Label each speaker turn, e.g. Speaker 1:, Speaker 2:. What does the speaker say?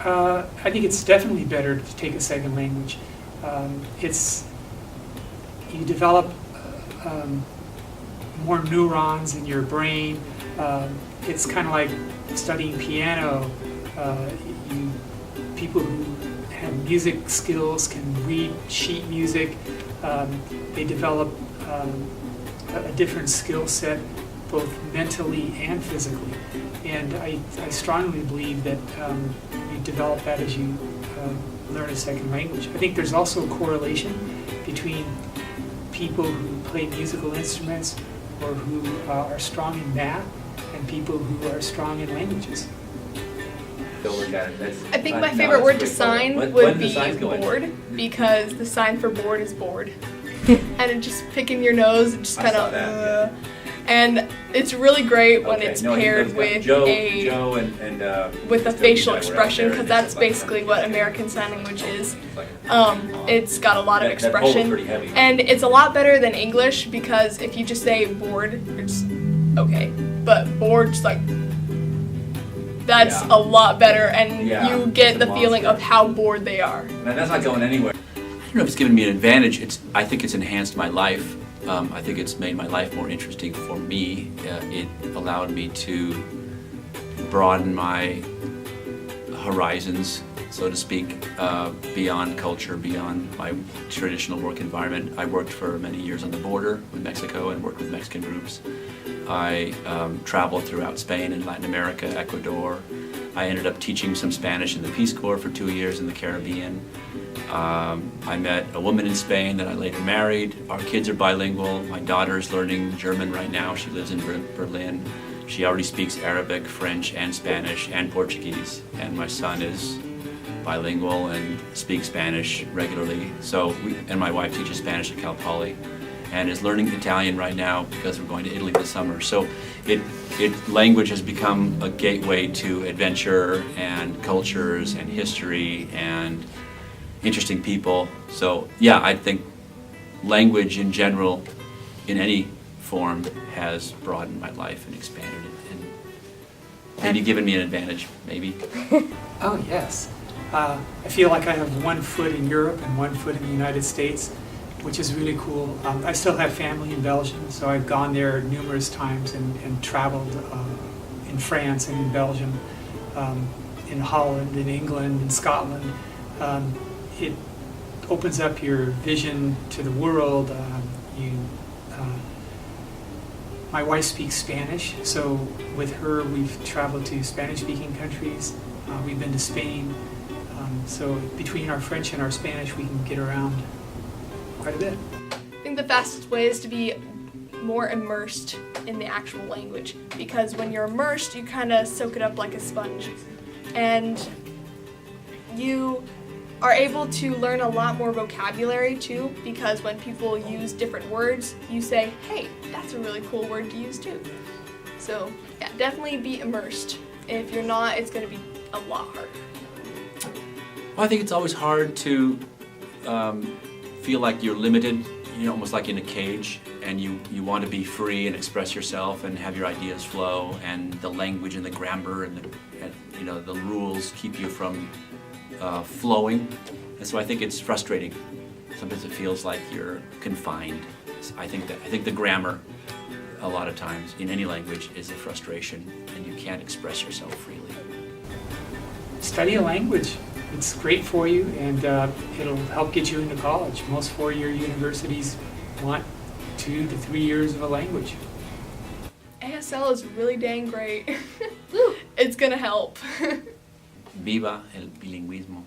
Speaker 1: I think it's definitely better to take a second language. You develop more neurons in your brain. It's kind of like studying piano. People who have music skills can read sheet music. They develop a different skill set, both mentally and physically. And I strongly believe that you develop that as you learn a second language. I think there's also a correlation between people who play musical instruments or who are strong in math and people who are strong in languages.
Speaker 2: I think my favorite word to sign would be bored, because the sign for bored is bored. And it's just picking your nose and just kind of, and it's really great when it's paired with a facial expression, because that's basically what American Sign Language is. It's got a lot of expression, and it's a lot better than English, because if you just say bored, you're just okay, but bored, just like, that's a lot better, and you get the feeling of how bored they are.
Speaker 3: And that's not going anywhere. I don't know if it's given me an advantage. I think it's enhanced my life. I think it's made my life more interesting for me. It allowed me to broaden my horizons, so to speak, beyond culture, beyond my traditional work environment. I worked for many years on the border with Mexico and worked with Mexican groups. I traveled throughout Spain and Latin America, Ecuador. I ended up teaching some Spanish in the Peace Corps for 2 years in the Caribbean. I met a woman in Spain that I later married. Our kids are bilingual. My daughter is learning German right now. She lives in Berlin. She already speaks Arabic, French, and Spanish, and Portuguese. And my son is bilingual and speaks Spanish regularly. And my wife teaches Spanish at Cal Poly and is learning Italian right now because we're going to Italy this summer. So language has become a gateway to adventure and cultures and history and interesting people. So yeah, I think language in general, in any form, has broadened my life and expanded it, and maybe given me an advantage, maybe.
Speaker 1: Oh yes. I feel like I have 1 foot in Europe and 1 foot in the United States, which is really cool. I still have family in Belgium, so I've gone there numerous times and traveled in France and in Belgium, in Holland, in England, in Scotland. It opens up your vision to the world. My wife speaks Spanish, so with her we've traveled to Spanish-speaking countries. We've been to Spain. So between our French and our Spanish, we can get around quite a bit.
Speaker 2: I think the fastest way is to be more immersed in the actual language, because when you're immersed, you kind of soak it up like a sponge. And you are able to learn a lot more vocabulary too, because when people use different words, you say, hey, that's a really cool word to use too. So yeah, definitely be immersed. If you're not, it's going to be a lot harder.
Speaker 3: Well, I think it's always hard to feel like you're limited, almost like in a cage, and you want to be free and express yourself and have your ideas flow, and the language and the grammar and the rules keep you from flowing. And so I think it's frustrating. Sometimes it feels like you're confined. I think the grammar, a lot of times in any language, is a frustration, and you can't express yourself freely.
Speaker 1: Study a language. It's great for you, and it'll help get you into college. Most 4-year universities want 2 to 3 years of a language.
Speaker 2: ASL is really dang great. It's gonna help.
Speaker 3: Viva el bilingüismo.